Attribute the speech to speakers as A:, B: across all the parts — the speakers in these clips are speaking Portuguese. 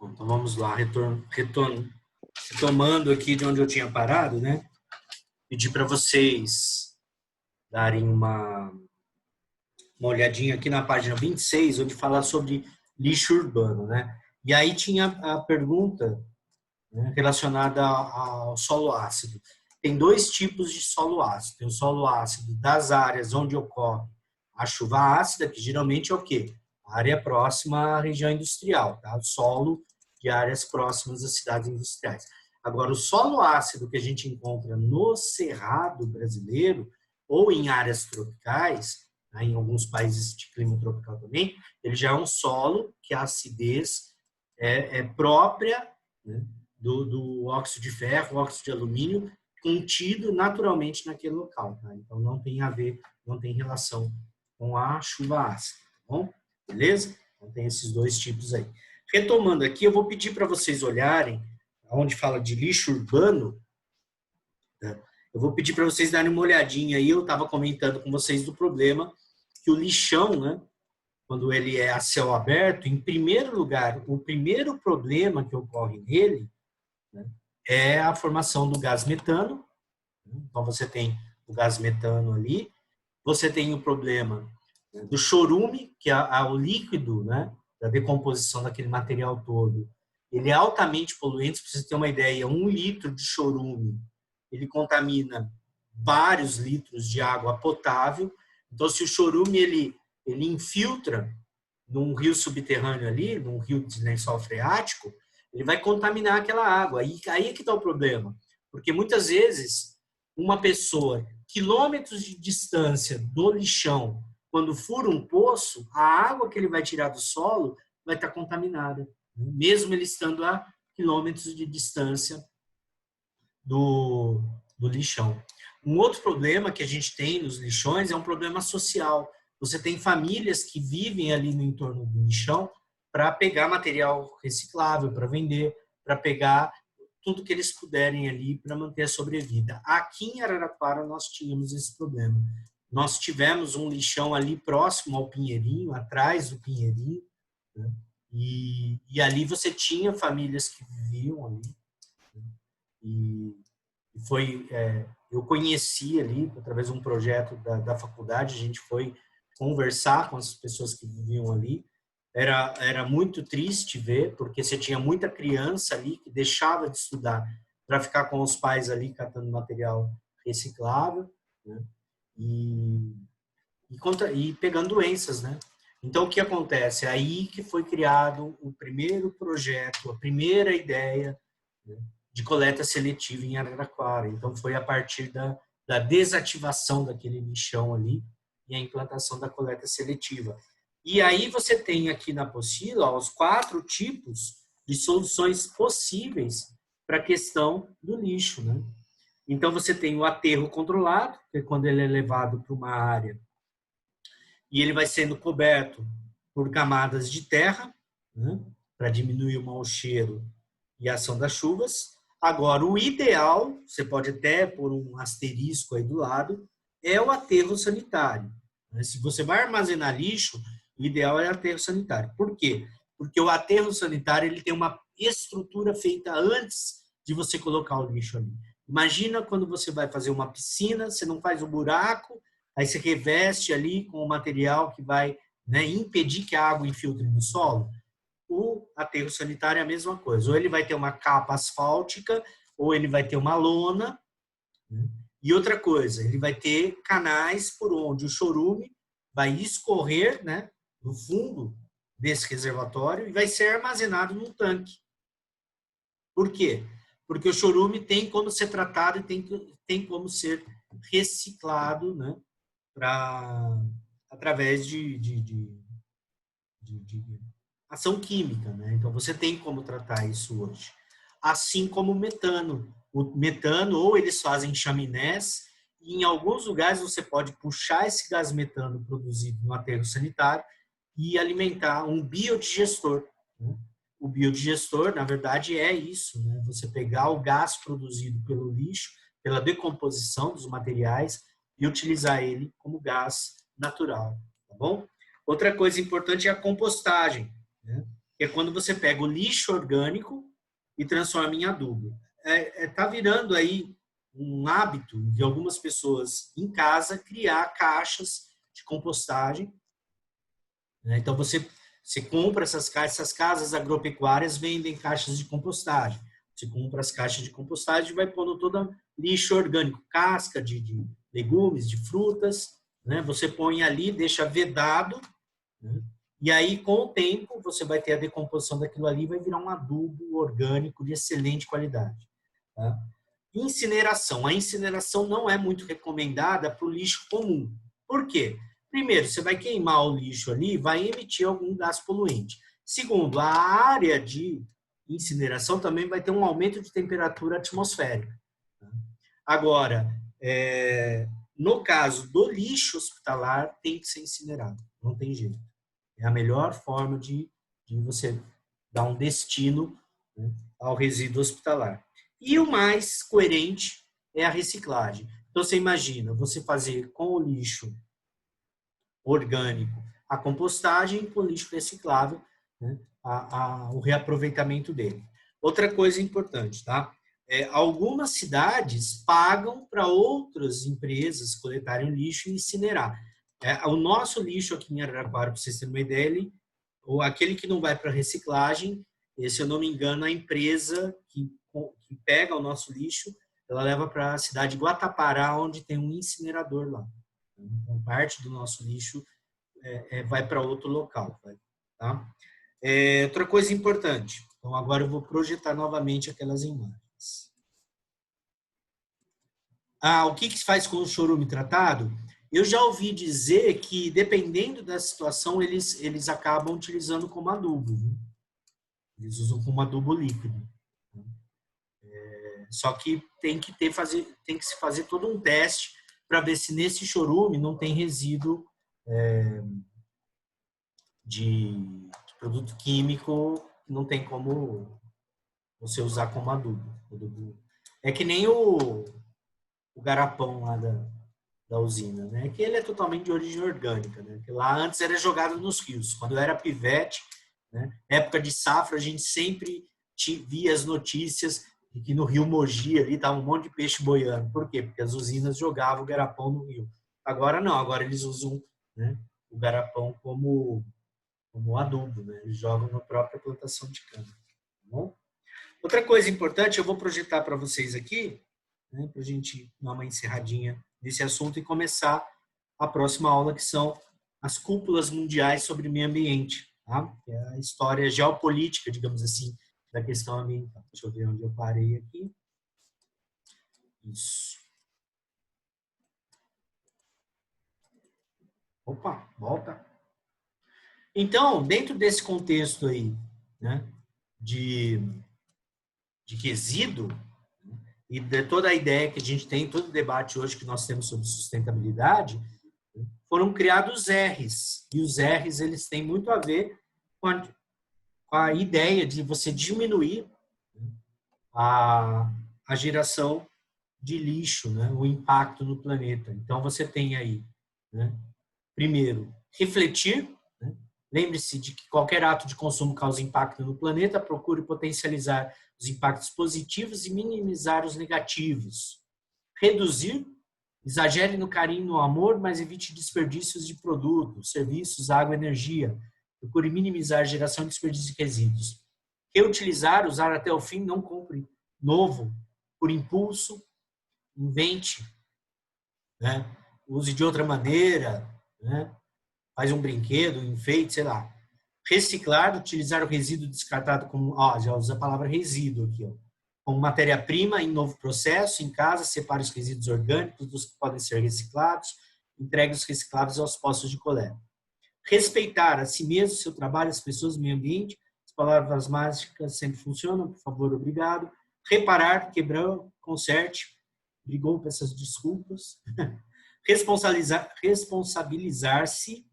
A: Bom, então vamos lá, retomando aqui de onde eu tinha parado, né? Pedir para vocês darem uma olhadinha aqui na página 26, onde fala sobre lixo urbano, né? E aí tinha a pergunta, né, relacionada ao solo ácido. Tem dois tipos de solo ácido. Tem o solo ácido das áreas onde ocorre a chuva ácida, que geralmente é o quê? A área próxima à região industrial, tá? O solo de áreas próximas às cidades industriais. Agora, o solo ácido que a gente encontra no Cerrado brasileiro ou em áreas tropicais, né, em alguns países de clima tropical também, ele já é um solo que a acidez é própria, né, do óxido de ferro, óxido de alumínio, contido naturalmente naquele local. Tá? Então, não tem a ver, não tem relação com a chuva ácida. Tá bom? Beleza? Então, tem esses dois tipos aí. Retomando aqui, eu vou pedir para vocês olharem, onde fala de lixo urbano, né? Eu vou pedir para vocês darem uma olhadinha aí. Eu estava comentando com vocês do problema que o lixão, né, quando ele é a céu aberto, em primeiro lugar, o primeiro problema que ocorre nele, né, é a formação do gás metano. Então, você tem o gás metano ali. Você tem o problema, né, do chorume, que é o líquido, né, da decomposição daquele material todo. Ele é altamente poluente. Para você ter uma ideia, 1 litro de chorume, ele contamina vários litros de água potável. Então, se o chorume ele infiltra num rio subterrâneo ali, num rio de lençol freático, ele vai contaminar aquela água. Aí é que está o problema. Porque muitas vezes uma pessoa, quilômetros de distância do lixão, quando fura um poço, a água que ele vai tirar do solo vai estar contaminada, mesmo ele estando a quilômetros de distância do lixão. Um outro problema que a gente tem nos lixões é um problema social. Você tem famílias que vivem ali no entorno do lixão para pegar material reciclável, para vender, para pegar tudo que eles puderem ali para manter a sobrevida. Aqui em Araraquara nós tínhamos esse problema. Nós tivemos um lixão ali próximo ao Pinheirinho, atrás do Pinheirinho, né? E ali você tinha famílias que viviam ali, né? E foi, eu conheci ali, através de um projeto da faculdade, a gente foi conversar com as pessoas que viviam ali. Era muito triste ver, porque você tinha muita criança ali que deixava de estudar para ficar com os pais ali catando material reciclável, né? E pegando doenças, né? Então, o que acontece? É aí que foi criado o primeiro projeto, a primeira ideia, né, de coleta seletiva em Araraquara. Então, foi a partir da desativação daquele lixão ali e a implantação da coleta seletiva. E aí você tem aqui na apostila os 4 tipos de soluções possíveis para a questão do lixo, né? Então, você tem o aterro controlado, que é quando ele é levado para uma área e ele vai sendo coberto por camadas de terra, né, para diminuir o mau cheiro e a ação das chuvas. Agora, o ideal, você pode até pôr um asterisco aí do lado, é o aterro sanitário. Se você vai armazenar lixo, o ideal é o aterro sanitário. Por quê? Porque o aterro sanitário ele tem uma estrutura feita antes de você colocar o lixo ali. Imagina quando você vai fazer uma piscina, você não faz o buraco, aí você reveste ali com o material que vai, né, impedir que a água infiltre no solo. O aterro sanitário é a mesma coisa. Ou ele vai ter uma capa asfáltica, ou ele vai ter uma lona. Né? E outra coisa, ele vai ter canais por onde o chorume vai escorrer, né, no fundo desse reservatório e vai ser armazenado num tanque. Por quê? Porque o chorume tem como ser tratado e tem como ser reciclado, né, através de ação química, né? Então, você tem como tratar isso hoje. Assim como o metano. O metano, ou eles fazem chaminés, e em alguns lugares você pode puxar esse gás metano produzido no aterro sanitário e alimentar um biodigestor. Né? O biodigestor, na verdade, é isso, né? Você pegar o gás produzido pelo lixo, pela decomposição dos materiais, e utilizar ele como gás natural, tá bom? Outra coisa importante é a compostagem, né? que é quando você pega o lixo orgânico e transforma em adubo. Tá virando aí um hábito de algumas pessoas em casa criar caixas de compostagem, né? Então, você compra essas casas agropecuárias vendem caixas de compostagem. Você compra as caixas de compostagem e vai pondo todo lixo orgânico, casca de legumes, de frutas, né? Você põe ali, deixa vedado, né? E aí, com o tempo, você vai ter a decomposição daquilo ali e vai virar um adubo orgânico de excelente qualidade. Tá? Incineração. A incineração não é muito recomendada para o lixo comum. Por quê? Primeiro, você vai queimar o lixo ali, vai emitir algum gás poluente. Segundo, a área de incineração também vai ter um aumento de temperatura atmosférica. Agora, no caso do lixo hospitalar, tem que ser incinerado. Não tem jeito. É a melhor forma de você dar um destino, né, ao resíduo hospitalar. E o mais coerente é a reciclagem. Então, você imagina, você fazer com o lixo orgânico a compostagem, com o lixo reciclável, né, o reaproveitamento dele. Outra coisa importante, tá? Algumas cidades pagam para outras empresas coletarem o lixo e incinerar. O nosso lixo aqui em Araraquara, para vocês terem uma ideia, ou aquele que não vai para reciclagem, se eu não me engano, a empresa que pega o nosso lixo, ela leva para a cidade de Guatapará, onde tem um incinerador lá. Então, parte do nosso lixo vai para outro local. Tá? Outra coisa importante. Então, agora eu vou projetar novamente aquelas imagens. O que se faz com o chorume tratado? Eu já ouvi dizer que, dependendo da situação, eles acabam utilizando como adubo. Viu? Eles usam como adubo líquido. Só que tem que se fazer todo um teste para ver se nesse chorume não tem resíduo de produto químico que não tem como você usar como adubo. É que nem o garapão lá da usina, né? Que ele é totalmente de origem orgânica, né? Que lá antes era jogado nos rios. Quando eu era pivete, né? Época de safra, a gente sempre via as notícias de que no rio Mogi ali estava um monte de peixe boiando. Por quê? Porque as usinas jogavam o garapão no rio. Agora não, agora eles usam, né, o garapão como adubo, né? Eles jogam na própria plantação de cana. Tá bom? Outra coisa importante, eu vou projetar para vocês aqui, né, para a gente dar uma encerradinha nesse assunto e começar a próxima aula, que são as cúpulas mundiais sobre meio ambiente, tá? Que é a história geopolítica, digamos assim, da questão ambiental. Deixa eu ver onde eu parei aqui. Isso. Opa, volta. Então, dentro desse contexto aí, né, de resíduo, e de toda a ideia que a gente tem, todo o debate hoje que nós temos sobre sustentabilidade, foram criados R's. E os R's, eles têm muito a ver com a ideia de você diminuir a geração de lixo, né? O impacto no planeta. Então, você tem aí, né, primeiro, refletir. Né? Lembre-se de que qualquer ato de consumo causa impacto no planeta, procure potencializar os impactos positivos e minimizar os negativos. Reduzir, exagere no carinho e no amor, mas evite desperdícios de produtos, serviços, água e energia. Procure minimizar a geração de desperdícios e resíduos. Reutilizar, usar até o fim, não compre novo por impulso, invente, né? Use de outra maneira, né? Faz um brinquedo, um enfeite, sei lá. Reciclar, utilizar o resíduo descartado como, já usa a palavra resíduo aqui, como matéria-prima em novo processo, em casa, separe os resíduos orgânicos dos que podem ser reciclados, entregue os recicláveis aos postos de coleta. Respeitar a si mesmo, seu trabalho, as pessoas, o meio ambiente, as palavras mágicas sempre funcionam, por favor, obrigado. Reparar, quebrou, conserte, brigou, peço desculpas. Responsabilizar-se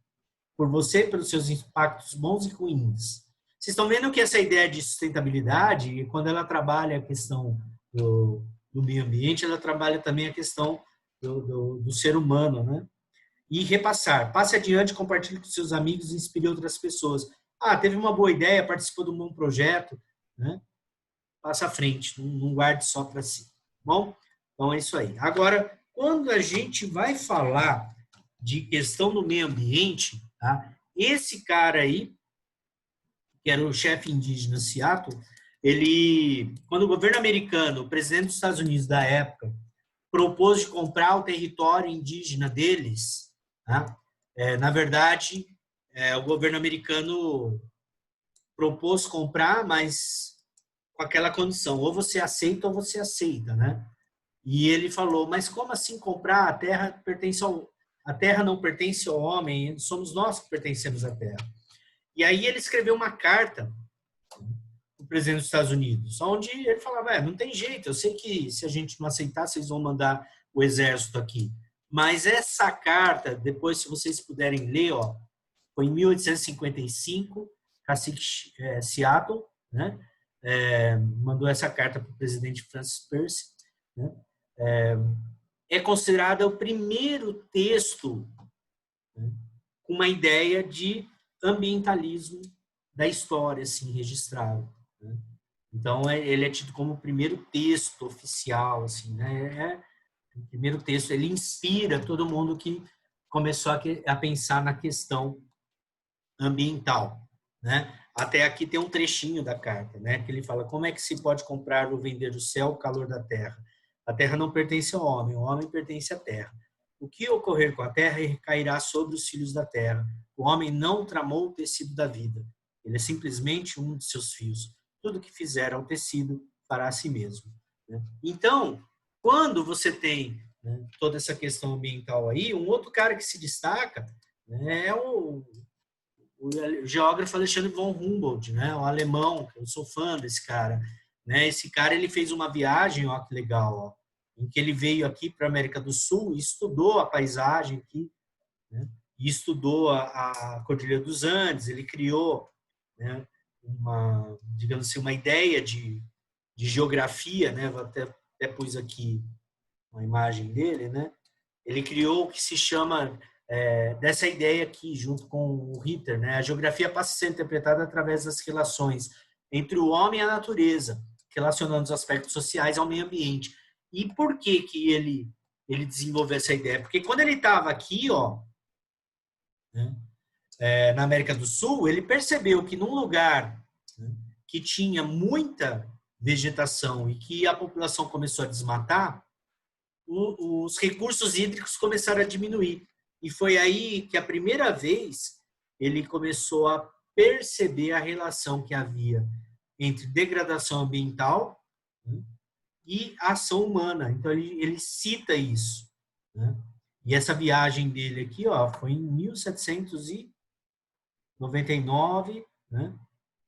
A: por você, pelos seus impactos bons e ruins. Vocês estão vendo que essa ideia de sustentabilidade, quando ela trabalha a questão do meio ambiente, ela trabalha também a questão do ser humano, né? E repassar. Passe adiante, compartilhe com seus amigos e inspire outras pessoas. teve uma boa ideia, participou de um bom projeto, né? Passa à frente, não guarde só para si. Bom, então é isso aí. Agora, quando a gente vai falar de questão do meio ambiente, tá? Esse cara aí, que era o chefe indígena Seattle, ele, quando o governo americano, o presidente dos Estados Unidos da época, propôs de comprar o território indígena deles, tá? Na verdade, o governo americano propôs comprar, mas com aquela condição, ou você aceita ou você aceita, né? E ele falou, mas como assim comprar? A terra não pertence ao homem, somos nós que pertencemos à terra. E aí ele escreveu uma carta para o presidente dos Estados Unidos, onde ele falava, não tem jeito, eu sei que se a gente não aceitar, vocês vão mandar o exército aqui. Mas essa carta, depois, se vocês puderem ler, ó, foi em 1855, cacique Seattle, né? Mandou essa carta para o presidente Francis Percy, né? É considerada o primeiro texto, né, com uma ideia de ambientalismo da história, assim, registrado, né? Então, ele é tido como o primeiro texto oficial, assim, né? O primeiro texto, ele inspira todo mundo que começou a pensar na questão ambiental, né? Até aqui tem um trechinho da carta, né? Que ele fala, como é que se pode comprar ou vender o céu, o calor da terra? A terra não pertence ao homem, o homem pertence à terra. O que ocorrer com a terra recairá sobre os filhos da terra. O homem não tramou o tecido da vida. Ele é simplesmente um de seus fios. Tudo que fizer ao tecido fará a si mesmo, né? Então, quando você tem, né, toda essa questão ambiental aí, um outro cara que se destaca, né, é o geógrafo Alexandre von Humboldt, né, o alemão, que eu sou fã desse cara, né? Esse cara, ele fez uma viagem, ó, que legal, ó, em que ele veio aqui para a América do Sul e estudou a paisagem aqui, né? E estudou a Cordilheira dos Andes, ele criou, né, digamos assim, uma ideia de geografia, né? Até pus aqui uma imagem dele, né? Ele criou o que se chama dessa ideia aqui, junto com o Ritter, né? A geografia passa a ser interpretada através das relações entre o homem e a natureza, relacionando os aspectos sociais ao meio ambiente. E por que que ele desenvolveu essa ideia? Porque quando ele estava aqui, ó, né, na América do Sul, ele percebeu que num lugar, né, que tinha muita vegetação e que a população começou a desmatar, os recursos hídricos começaram a diminuir. E foi aí que a primeira vez ele começou a perceber a relação que havia entre degradação ambiental, né, e ação humana. Então ele cita isso, né? E essa viagem dele aqui, ó, foi em 1799, né?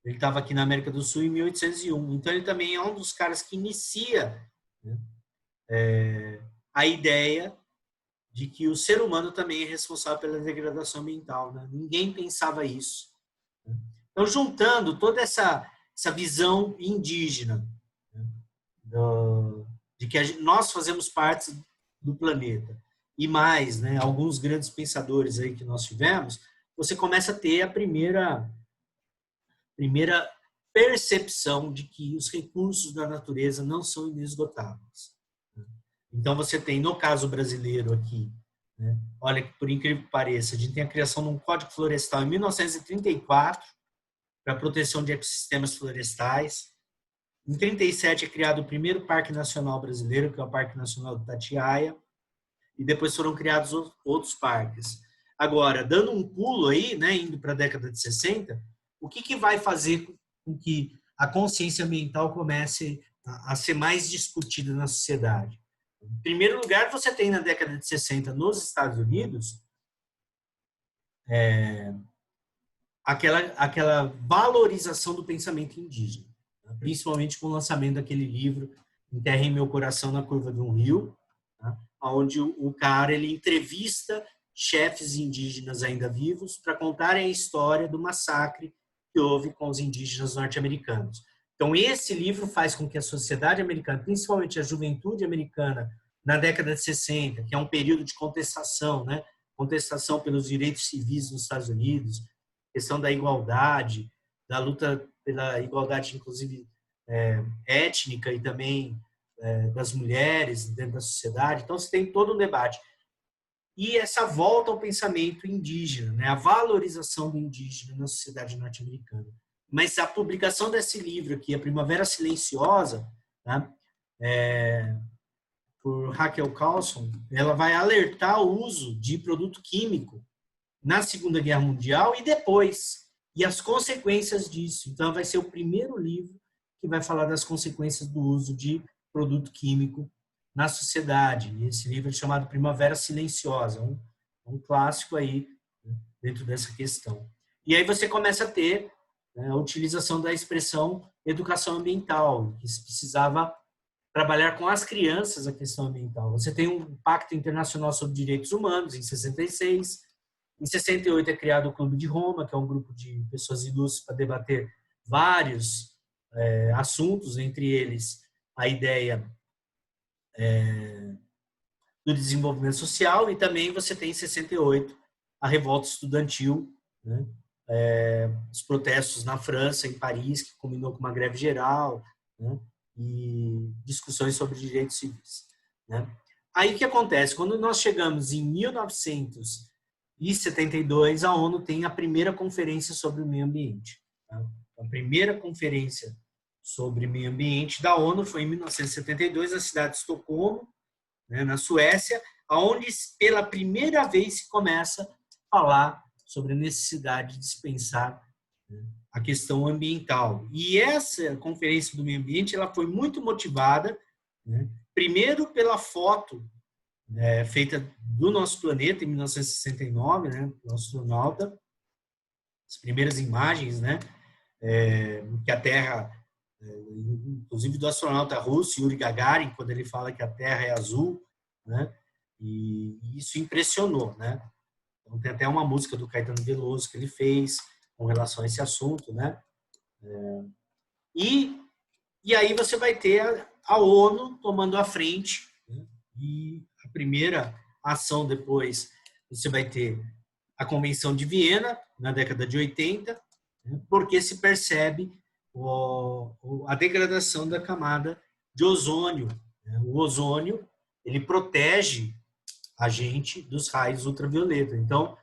A: Ele estava aqui na América do Sul em 1801. Então ele também é um dos caras que inicia, né, a ideia de que o ser humano também é responsável pela degradação ambiental, né? Ninguém pensava isso, né? Então, juntando toda essa visão indígena, né, de que nós fazemos parte do planeta, e mais, né, alguns grandes pensadores aí que nós tivemos, você começa a ter a primeira percepção de que os recursos da natureza não são inesgotáveis. Então, você tem, no caso brasileiro aqui, né, olha que, por incrível que pareça, a gente tem a criação de um Código Florestal em 1934 para a proteção de ecossistemas florestais. Em 37 é criado o primeiro Parque Nacional Brasileiro, que é o Parque Nacional do Itatiaia, e depois foram criados outros parques. Agora, dando um pulo aí, né, indo para a década de 60, o que vai fazer com que a consciência ambiental comece a ser mais discutida na sociedade? Em primeiro lugar, você tem na década de 60, nos Estados Unidos, aquela valorização do pensamento indígena, né? Principalmente com o lançamento daquele livro Enterra em Meu Coração na Curva de um Rio, né? Onde o cara ele entrevista chefes indígenas ainda vivos para contarem a história do massacre que houve com os indígenas norte-americanos. Então, esse livro faz com que a sociedade americana, principalmente a juventude americana, na década de 60, que é um período de contestação, né? Contestação pelos direitos civis nos Estados Unidos, questão da igualdade, da luta pela igualdade, inclusive, étnica e também das mulheres dentro da sociedade. Então, você tem todo um debate. E essa volta ao pensamento indígena, né? A valorização do indígena na sociedade norte-americana. Mas a publicação desse livro aqui, A Primavera Silenciosa, tá? Por Raquel Carlson, ela vai alertar o uso de produto químico na Segunda Guerra Mundial e depois, e as consequências disso. Então, vai ser o primeiro livro que vai falar das consequências do uso de produto químico na sociedade. E esse livro é chamado Primavera Silenciosa, um clássico aí, né, dentro dessa questão. E aí você começa a ter, né, a utilização da expressão educação ambiental, que se precisava trabalhar com as crianças a questão ambiental. Você tem um Pacto Internacional sobre Direitos Humanos, em 66. Em 68 é criado o Clube de Roma, que é um grupo de pessoas ilustres para debater vários assuntos, entre eles a ideia do desenvolvimento social, e também você tem em 68 a revolta estudantil, né? Os protestos na França, em Paris, que culminou com uma greve geral, né? E discussões sobre direitos civis, né? Aí o que acontece? Quando nós chegamos em 1972, a ONU tem a primeira conferência sobre o meio ambiente. Tá? A primeira conferência sobre meio ambiente da ONU foi em 1972, na cidade de Estocolmo, né, na Suécia, onde pela primeira vez se começa a falar sobre a necessidade de se pensar, né, a questão ambiental. E essa conferência do meio ambiente ela foi muito motivada, né, primeiro pela foto feita do nosso planeta em 1969, né, do astronauta, as primeiras imagens, né, que a Terra, inclusive do astronauta russo Yuri Gagarin, quando ele fala que a Terra é azul, né, e isso impressionou, né. Então, tem até uma música do Caetano Veloso que ele fez com relação a esse assunto, né. E aí você vai ter a ONU tomando a frente, né, e a primeira ação depois você vai ter a Convenção de Viena, na década de 80, né, porque se percebe a degradação da camada de ozônio. Né. O ozônio ele protege a gente dos raios ultravioleta. Então,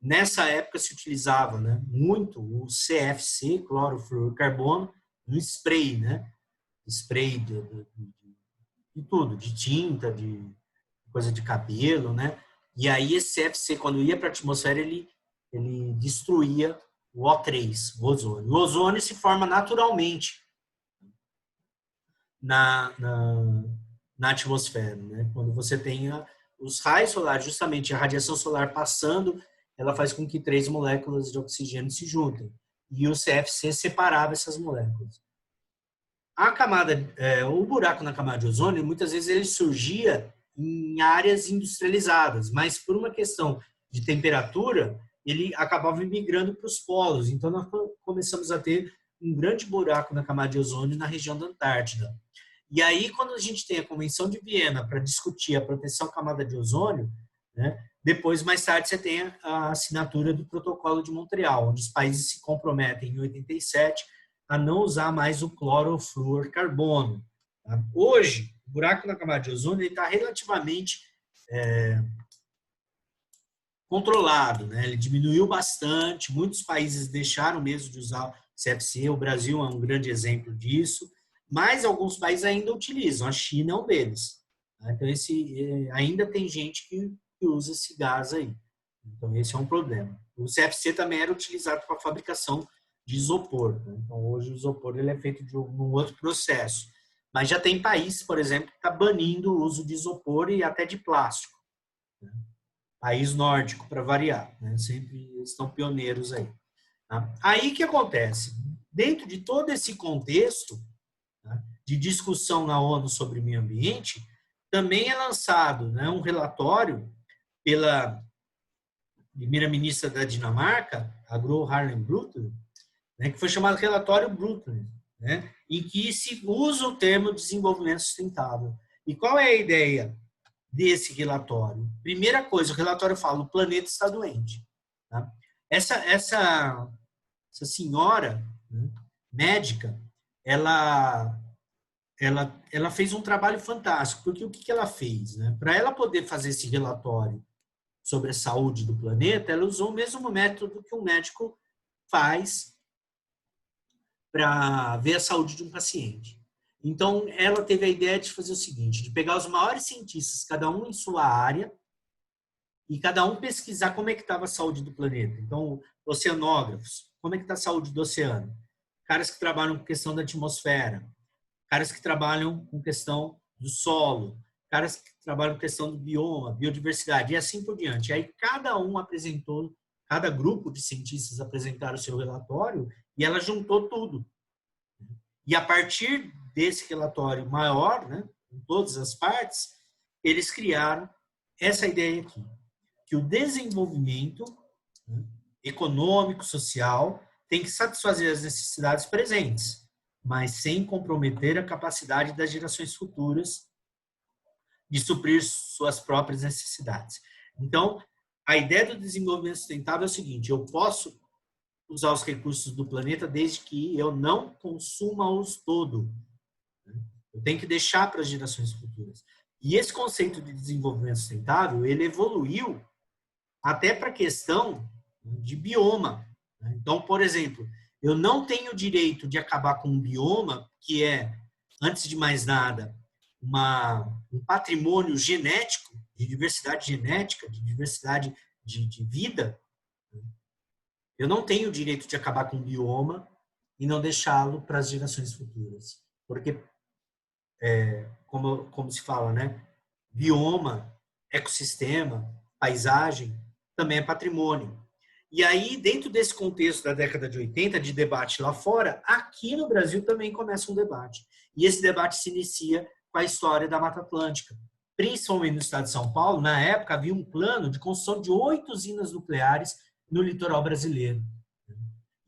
A: nessa época se utilizava, né, muito o CFC, clorofluorcarbono, no spray, né? Spray de tudo, de tinta, de coisa de cabelo, né? E aí esse CFC, quando ia para a atmosfera, ele destruía o O3, o ozônio. O ozônio se forma naturalmente na atmosfera, né? Quando você tem os raios solares, justamente a radiação solar passando, ela faz com que 3 moléculas de oxigênio se juntem. E o CFC separava essas moléculas. A camada, o buraco na camada de ozônio, muitas vezes ele surgia em áreas industrializadas, mas por uma questão de temperatura, ele acabava migrando para os polos. Então, nós começamos a ter um grande buraco na camada de ozônio na região da Antártida. E aí, quando a gente tem a Convenção de Viena para discutir a proteção à camada de ozônio, né, depois, mais tarde, você tem a assinatura do Protocolo de Montreal, onde os países se comprometem, em 87, a não usar mais o clorofluorcarbono. Tá? Hoje, o buraco na camada de ozônio está relativamente controlado, né? Ele diminuiu bastante, muitos países deixaram mesmo de usar o CFC, o Brasil é um grande exemplo disso, mas alguns países ainda utilizam, a China é um deles. Tá? Então, ainda tem gente que usa esse gás aí. Então, esse é um problema. O CFC também era utilizado para a fabricação de isopor. Né? Então, hoje o isopor ele é feito de um outro processo. Mas já tem país, por exemplo, que está banindo o uso de isopor e até de plástico. Né? País nórdico, para variar. Né? Sempre estão pioneiros aí. Tá? Aí o que acontece? Dentro de todo esse contexto, tá, de discussão na ONU sobre meio ambiente, também é lançado, né, um relatório pela primeira-ministra da Dinamarca, a Gro Harlem Brundtland, né, que foi chamado Relatório Brundtland, né, em que se usa o termo desenvolvimento sustentável. E qual é a ideia desse relatório? Primeira coisa, o relatório fala, o planeta está doente. Tá? Essa senhora, né, médica, ela fez um trabalho fantástico, porque o que ela fez? Né? Para ela poder fazer esse relatório sobre a saúde do planeta, ela usou o mesmo método que um médico faz para ver a saúde de um paciente. Então, ela teve a ideia de fazer o seguinte, de pegar os maiores cientistas, cada um em sua área, e cada um pesquisar como é que estava a saúde do planeta. Então, oceanógrafos, como é que está a saúde do oceano? Caras que trabalham com questão da atmosfera, caras que trabalham com questão do solo, caras que trabalham com questão do bioma, biodiversidade, e assim por diante. E aí cada um apresentou, cada grupo de cientistas apresentaram o seu relatório e ela juntou tudo. E a partir desse relatório maior, né, em todas as partes, eles criaram essa ideia aqui, que o desenvolvimento, né, econômico, social, tem que satisfazer as necessidades presentes, mas sem comprometer a capacidade das gerações futuras de suprir suas próprias necessidades. Então, a ideia do desenvolvimento sustentável é o seguinte: eu posso usar os recursos do planeta desde que eu não consuma-os todo. Eu tenho que deixar para as gerações futuras. E esse conceito de desenvolvimento sustentável, ele evoluiu até para a questão de bioma. Então, por exemplo, eu não tenho o direito de acabar com um bioma que é, antes de mais nada, um patrimônio genético, de diversidade genética, de diversidade de vida. Eu não tenho o direito de acabar com um bioma e não deixá-lo para as gerações futuras. Porque, como se fala, né? Bioma, ecossistema, paisagem, também é patrimônio. E aí, dentro desse contexto da década de 80, de debate lá fora, aqui no Brasil também começa um debate. E esse debate se inicia com a história da Mata Atlântica. Principalmente no estado de São Paulo, na época, havia um plano de construção de 8 usinas nucleares no litoral brasileiro.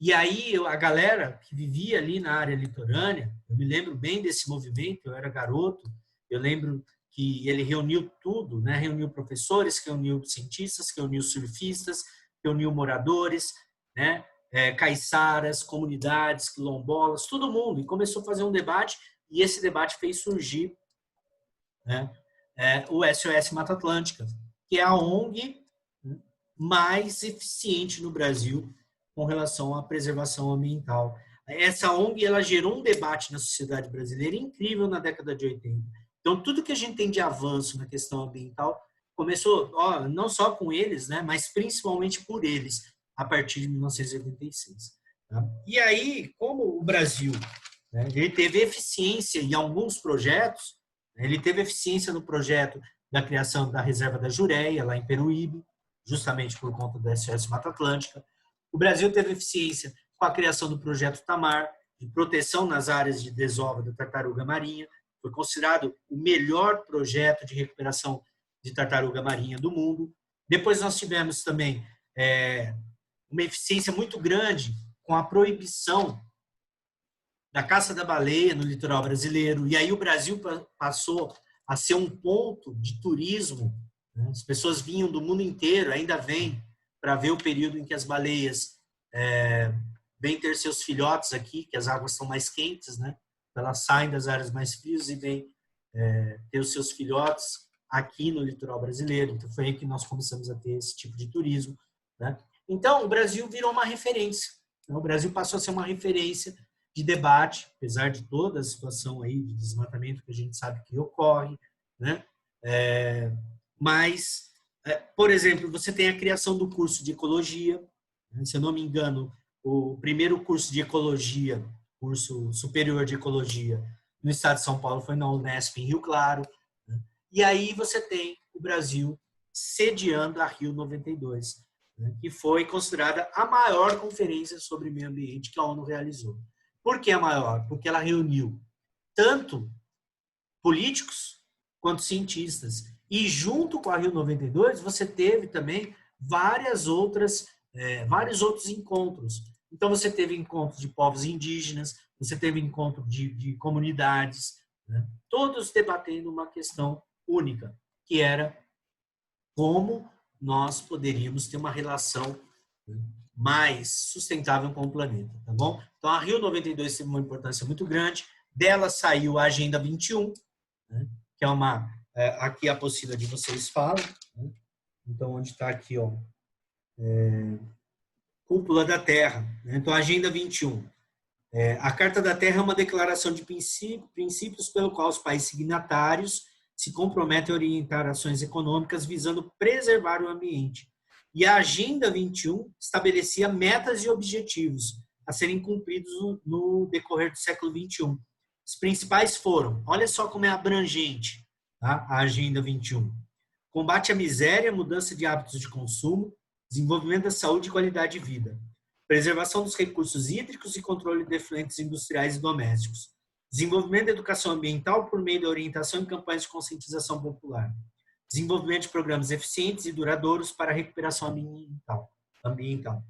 A: E aí, a galera que vivia ali na área litorânea, eu me lembro bem desse movimento, eu era garoto, eu lembro que ele reuniu tudo, né? Reuniu professores, reuniu cientistas, reuniu surfistas, reuniu moradores, né? Caiçaras, comunidades, quilombolas, todo mundo, e começou a fazer um debate, e esse debate fez surgir, né, o SOS Mata Atlântica, que é a ONG mais eficiente no Brasil com relação à preservação ambiental. Essa ONG ela gerou um debate na sociedade brasileira incrível na década de 80. Então, tudo que a gente tem de avanço na questão ambiental começou, não só com eles, né, mas principalmente por eles, a partir de 1986. Tá? E aí, como o Brasil, né, ele teve eficiência em alguns projetos, né, ele teve eficiência no projeto da criação da reserva da Jureia, lá em Peruíbe, justamente por conta do SOS Mata Atlântica. O Brasil teve eficiência com a criação do projeto Tamar, de proteção nas áreas de desova da tartaruga marinha. Foi considerado o melhor projeto de recuperação de tartaruga marinha do mundo. Depois nós tivemos também uma eficiência muito grande com a proibição da caça da baleia no litoral brasileiro. E aí o Brasil passou a ser um ponto de turismo. Né? As pessoas vinham do mundo inteiro, ainda vêm, para ver o período em que as baleias vêm ter seus filhotes aqui, que as águas são mais quentes, né? Elas saem das áreas mais frias e vêm ter os seus filhotes aqui no litoral brasileiro. Então foi aí que nós começamos a ter esse tipo de turismo. Né? Então o Brasil virou uma referência. O Brasil passou a ser uma referência de debate, apesar de toda a situação aí de desmatamento que a gente sabe que ocorre, né? Mas, por exemplo, você tem a criação do curso de ecologia, né? Se eu não me engano, o primeiro curso de ecologia, curso superior de ecologia no estado de São Paulo foi na Unesp em Rio Claro, né? E aí você tem o Brasil sediando a Rio 92, né? Que foi considerada a maior conferência sobre meio ambiente que a ONU realizou. Por que a maior? Porque ela reuniu tanto políticos quanto cientistas. E junto com a Rio 92, você teve também vários outros encontros. Então, você teve encontros de povos indígenas, você teve encontro de comunidades, né? Todos debatendo uma questão única, que era como nós poderíamos ter uma relação, né, mais sustentável com o planeta, tá bom? Então, a Rio 92 teve uma importância muito grande. Dela saiu a Agenda 21, né? Que é uma... aqui a apostila de vocês fala, né? Então, onde está aqui, ó, Cúpula da Terra, né? Então, a Agenda 21. A Carta da Terra é uma declaração de princípios pelo qual os países signatários se comprometem a orientar ações econômicas visando preservar o ambiente. E a Agenda 21 estabelecia metas e objetivos a serem cumpridos no decorrer do século 21. Os principais foram, olha só como é abrangente, tá? A Agenda 21. Combate à miséria, mudança de hábitos de consumo, desenvolvimento da saúde e qualidade de vida. Preservação dos recursos hídricos e controle de efluentes industriais e domésticos. Desenvolvimento da educação ambiental por meio da orientação em campanhas de conscientização popular. Desenvolvimento de programas eficientes e duradouros para a recuperação ambiental.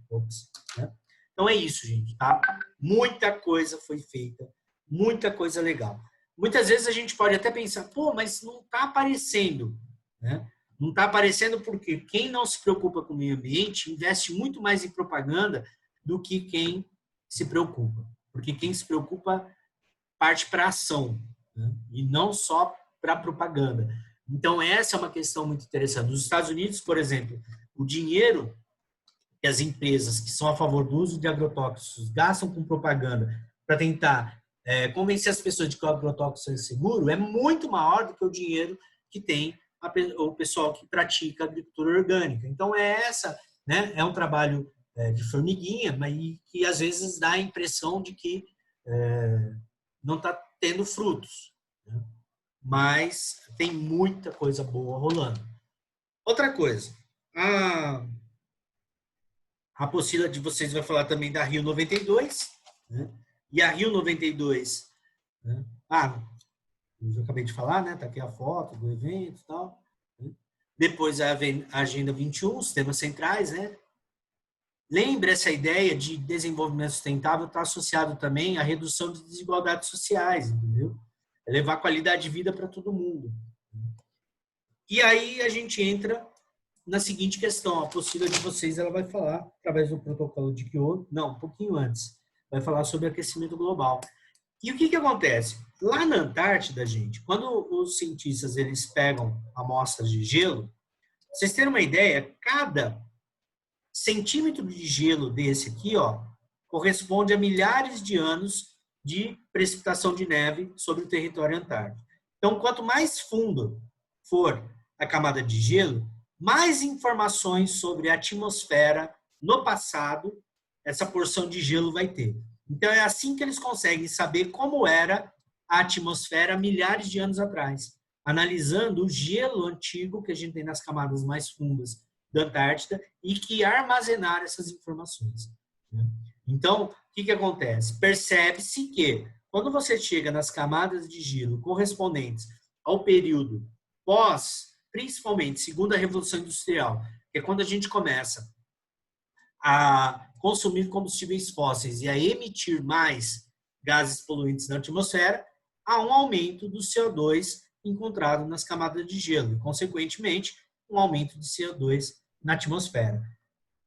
A: Né? Então é isso, gente, tá? Muita coisa foi feita, muita coisa legal. Muitas vezes a gente pode até pensar, pô, mas não está aparecendo, né? Não está aparecendo porque quem não se preocupa com o meio ambiente investe muito mais em propaganda do que quem se preocupa. Porque quem se preocupa parte para a ação, né? E não só para propaganda. Então, essa é uma questão muito interessante. Nos Estados Unidos, por exemplo, o dinheiro que as empresas que são a favor do uso de agrotóxicos gastam com propaganda para tentar convencer as pessoas de que o agrotóxico é seguro é muito maior do que o dinheiro que tem o pessoal que pratica agricultura orgânica. Então, né, é um trabalho de formiguinha, mas que às vezes dá a impressão de que não está tendo frutos, né? Mas tem muita coisa boa rolando. Outra coisa, a apostila de vocês vai falar também da Rio 92, né? E a Rio 92, né? Eu acabei de falar, né? Tá aqui a foto do evento e tal. Né? Depois a Agenda 21, os temas centrais, né? Lembre essa ideia de desenvolvimento sustentável está associado também à redução de desigualdades sociais, entendeu? É levar qualidade de vida para todo mundo. E aí a gente entra na seguinte questão, a apostila de vocês ela vai falar, através do protocolo de Kyoto, não, um pouquinho antes, vai falar sobre aquecimento global. E o que acontece? Lá na Antártida, gente, quando os cientistas eles pegam amostras de gelo, vocês terem uma ideia, cada centímetro de gelo desse aqui, ó, corresponde a milhares de anos de precipitação de neve sobre o território antártico. Então, quanto mais fundo for a camada de gelo, mais informações sobre a atmosfera no passado essa porção de gelo vai ter. Então, é assim que eles conseguem saber como era a atmosfera milhares de anos atrás, analisando o gelo antigo que a gente tem nas camadas mais fundas da Antártida e que armazenaram essas informações. Então, o que acontece? Percebe-se que, quando você chega nas camadas de gelo correspondentes ao período pós, principalmente, segunda Revolução Industrial, que é quando a gente começa a consumir combustíveis fósseis e a emitir mais gases poluentes na atmosfera, há um aumento do CO2 encontrado nas camadas de gelo e, consequentemente, um aumento de CO2 na atmosfera.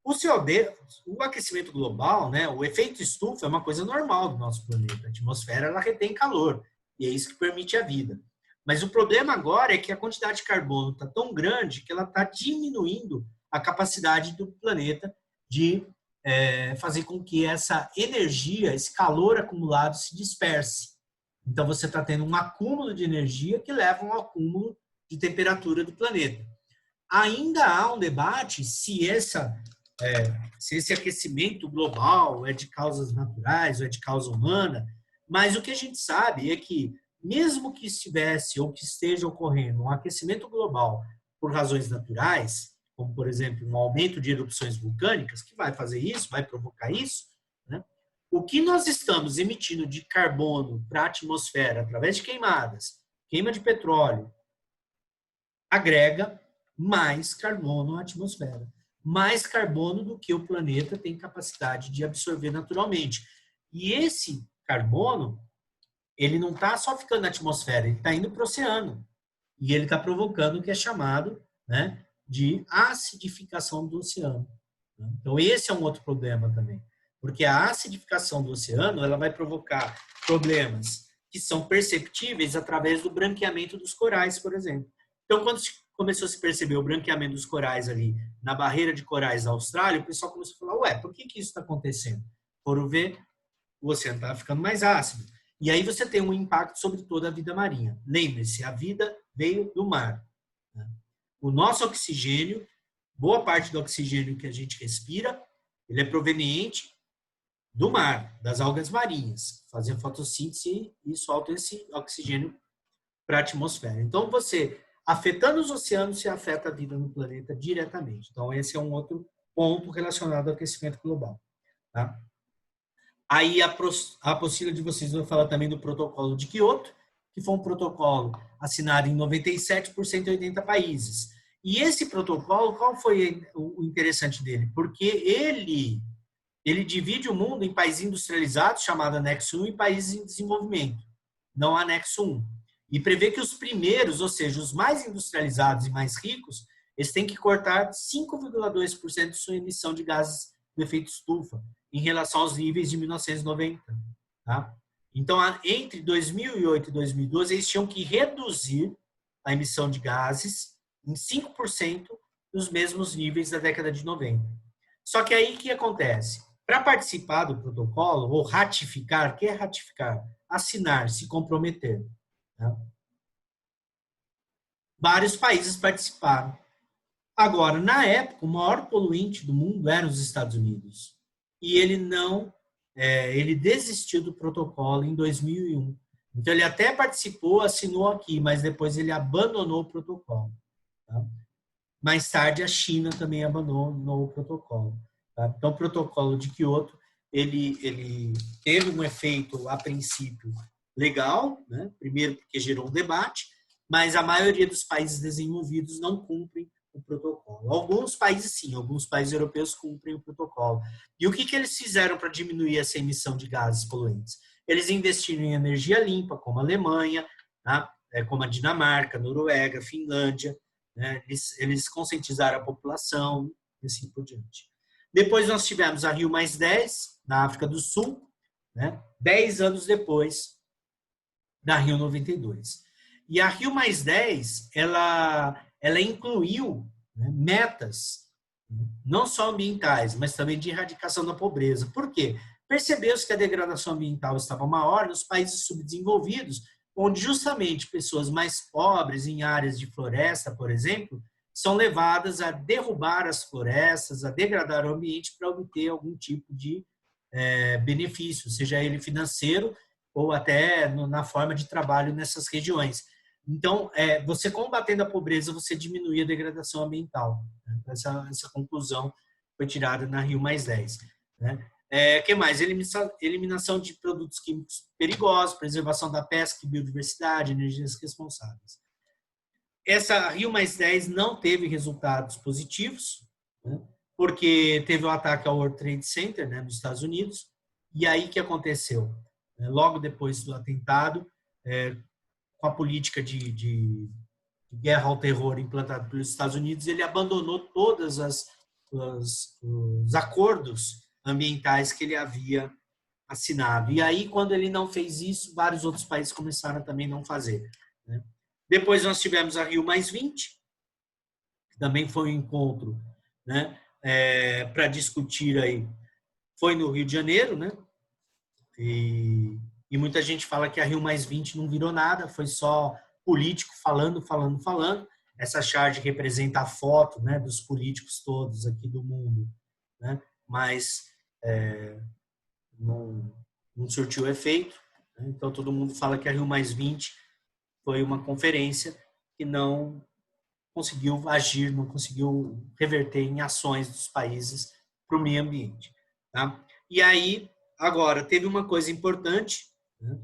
A: O CO2, o aquecimento global, né, o efeito estufa é uma coisa normal do nosso planeta. A atmosfera ela retém calor e é isso que permite a vida. Mas o problema agora é que a quantidade de carbono está tão grande que ela está diminuindo a capacidade do planeta de fazer com que essa energia, esse calor acumulado se disperse. Então, você está tendo um acúmulo de energia que leva a um acúmulo de temperatura do planeta. Ainda há um debate se esse aquecimento global é de causas naturais ou é de causa humana, mas o que a gente sabe é que, mesmo que estivesse ou que esteja ocorrendo um aquecimento global por razões naturais, como, por exemplo, um aumento de erupções vulcânicas, que vai fazer isso, vai provocar isso, né? O que nós estamos emitindo de carbono para a atmosfera através de queimadas, queima de petróleo, agrega mais carbono à atmosfera. Mais carbono do que o planeta tem capacidade de absorver naturalmente. E esse carbono, ele não está só ficando na atmosfera, ele está indo para o oceano. E ele está provocando o que é chamado, né, de acidificação do oceano. né? Então, esse é um outro problema também, porque a acidificação do oceano ela vai provocar problemas que são perceptíveis através do branqueamento dos corais, por exemplo. Então, quando começou a se perceber o branqueamento dos corais ali na barreira de corais da Austrália, o pessoal começou a falar, ué, por que isso está acontecendo? Foram ver, o oceano está ficando mais ácido. E aí você tem um impacto sobre toda a vida marinha. Lembre-se, a vida veio do mar. O nosso oxigênio, boa parte do oxigênio que a gente respira, ele é proveniente do mar, das algas marinhas, fazem fotossíntese e soltam esse oxigênio para a atmosfera. Então, você, afetando os oceanos, se afeta a vida no planeta diretamente. Então, esse é um outro ponto relacionado ao aquecimento global. Tá? Aí, a possibilidade de vocês vão falar também do protocolo de Quioto, que foi um protocolo assinado em 97 por 180 países. E esse protocolo, qual foi o interessante dele? Porque ele divide o mundo em países industrializados, chamado anexo 1, e países em desenvolvimento, não anexo 1. E prevê que os primeiros, ou seja, os mais industrializados e mais ricos, eles têm que cortar 5,2% de sua emissão de gases do efeito estufa em relação aos níveis de 1990. Tá? Então, entre 2008 e 2012, eles tinham que reduzir a emissão de gases em 5% dos mesmos níveis da década de 90. Só que aí o que acontece? Para participar do protocolo, ou ratificar, o que é ratificar? Assinar, se comprometer. Né? Vários países participaram. Agora, na época, o maior poluente do mundo era os Estados Unidos. E ele não, ele desistiu do protocolo em 2001. Então, ele até participou, assinou aqui, mas depois ele abandonou o protocolo. Tá? Mais tarde, a China também abandonou o protocolo. Tá? Então, o protocolo de Quioto, ele teve um efeito, a princípio, legal, né? Primeiro porque gerou um debate, mas a maioria dos países desenvolvidos não cumprem o protocolo. Alguns países sim, alguns países europeus cumprem o protocolo. E o que eles fizeram para diminuir essa emissão de gases poluentes? Eles investiram em energia limpa, como a Alemanha, tá? Como a Dinamarca, Noruega, Finlândia, né? Eles conscientizaram a população e assim por diante. Depois nós tivemos a Rio+10, na África do Sul, né? 10 anos depois da Rio 92. E a Rio+10, ela incluiu, né, metas, não só ambientais, mas também de erradicação da pobreza. Por quê? Percebeu-se que a degradação ambiental estava maior nos países subdesenvolvidos, onde justamente pessoas mais pobres em áreas de floresta, por exemplo, são levadas a derrubar as florestas, a degradar o ambiente para obter algum tipo de benefício, seja ele financeiro ou até na forma de trabalho nessas regiões. Então, você combatendo a pobreza, você diminui a degradação ambiental. Né? Essa conclusão foi tirada na Rio+10. Né? Que mais? Eliminação de produtos químicos perigosos, preservação da pesca e biodiversidade, energias responsáveis. Essa Rio+10 não teve resultados positivos, né? Porque teve o ataque ao World Trade Center, né, nos Estados Unidos. E aí o que aconteceu? Logo depois do atentado, com a política de guerra ao terror implantada pelos Estados Unidos, ele abandonou todos os acordos ambientais que ele havia assinado. E aí, quando ele não fez isso, vários outros países começaram a também não fazer. Né? Depois nós tivemos a Rio+20, que também foi um encontro, né, para discutir aí. Foi no Rio de Janeiro, né? E muita gente fala que a Rio+20 não virou nada, foi só político falando. Essa charge representa a foto, né, dos políticos todos aqui do mundo, né? Mas não surtiu efeito. Né? Então, todo mundo fala que a Rio+20 foi uma conferência que não conseguiu agir, não conseguiu reverter em ações dos países para o meio ambiente. Tá? E aí, agora, teve uma coisa importante, né,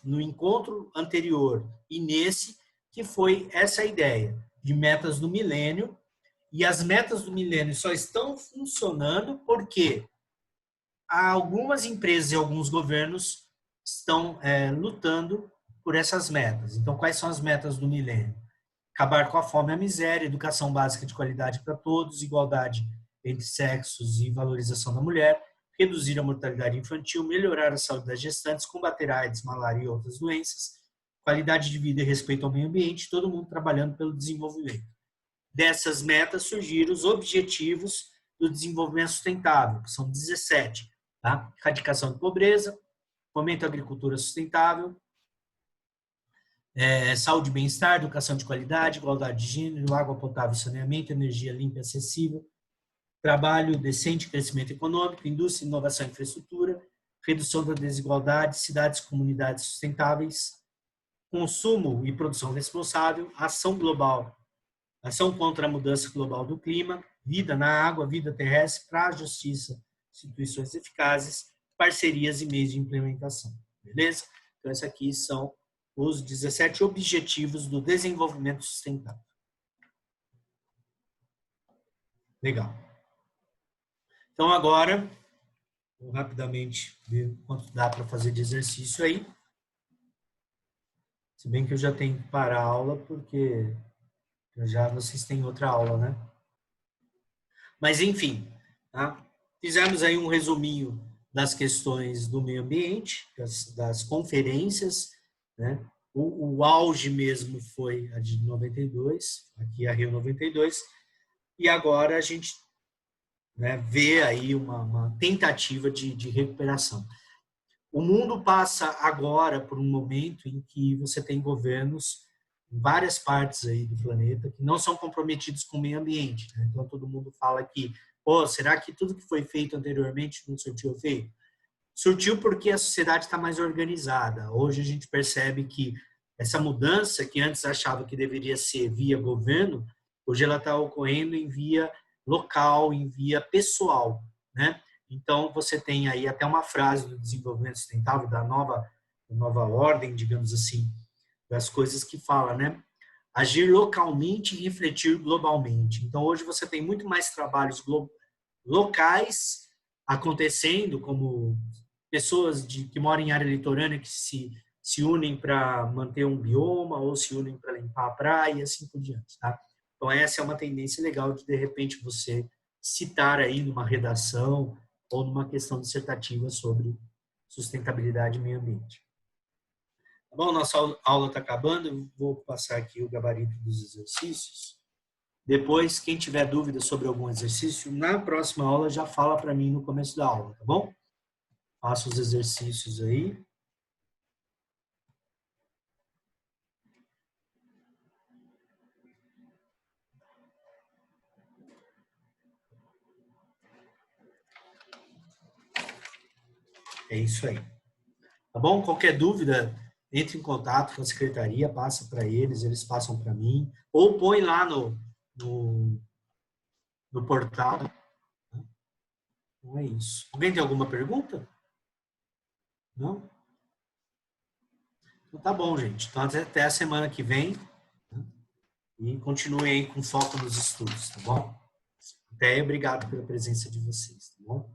A: no encontro anterior e nesse, que foi essa ideia de metas do milênio, e as metas do milênio só estão funcionando porque algumas empresas e alguns governos estão lutando por essas metas. Então, quais são as metas do milênio? Acabar com a fome e a miséria, educação básica de qualidade para todos, igualdade entre sexos e valorização da mulher, reduzir a mortalidade infantil, melhorar a saúde das gestantes, combater a AIDS, malária e outras doenças, qualidade de vida e respeito ao meio ambiente, todo mundo trabalhando pelo desenvolvimento. Dessas metas surgiram os objetivos do desenvolvimento sustentável, que são 17, tá? Erradicação de pobreza, fomento da agricultura sustentável, saúde e bem-estar, educação de qualidade, igualdade de gênero, água potável e saneamento, energia limpa e acessível, trabalho decente, crescimento econômico, indústria, inovação e infraestrutura, redução da desigualdade, cidades e comunidades sustentáveis, consumo e produção responsável, ação global, ação contra a mudança global do clima, vida na água, vida terrestre, para a justiça, instituições eficazes, parcerias e meios de implementação. Beleza? Então, esses aqui são os 17 objetivos do desenvolvimento sustentável. Legal. Então, agora, vou rapidamente ver quanto dá para fazer de exercício aí. Se bem que eu já tenho que parar a aula, porque já vocês têm outra aula, né? Mas, enfim, tá? Fizemos aí um resuminho das questões do meio ambiente, das conferências, né? O auge mesmo foi a de 92, aqui a Rio 92, e agora a gente, né, vê aí uma tentativa de recuperação. O mundo passa agora por um momento em que você tem governos em várias partes aí do planeta que não são comprometidos com o meio ambiente, né? Então, todo mundo fala que, será que tudo que foi feito anteriormente não surtiu efeito? Surtiu porque a sociedade está mais organizada. Hoje a gente percebe que essa mudança, que antes achava que deveria ser via governo, hoje ela está ocorrendo em via local, em via pessoal, né? Então, você tem aí até uma frase do desenvolvimento sustentável, da nova ordem, digamos assim, das coisas que fala, né? Agir localmente e refletir globalmente. Então, hoje você tem muito mais trabalhos locais acontecendo, como pessoas que moram em área litorânea que se unem para manter um bioma ou se unem para limpar a praia e assim por diante, tá? Então, essa é uma tendência legal de repente, você citar aí numa redação ou numa questão dissertativa sobre sustentabilidade e meio ambiente. Tá bom? Nossa aula está acabando, eu vou passar aqui o gabarito dos exercícios. Depois, quem tiver dúvida sobre algum exercício, na próxima aula já fala para mim no começo da aula, tá bom? Faça os exercícios aí. É isso aí. Tá bom? Qualquer dúvida, entre em contato com a secretaria, passa para eles, eles passam para mim, ou põe lá no portal. Então é isso. Alguém tem alguma pergunta? Não? Então tá bom, gente. Então até a semana que vem. Né? E continue aí com foco nos estudos, tá bom? Até obrigado pela presença de vocês, tá bom?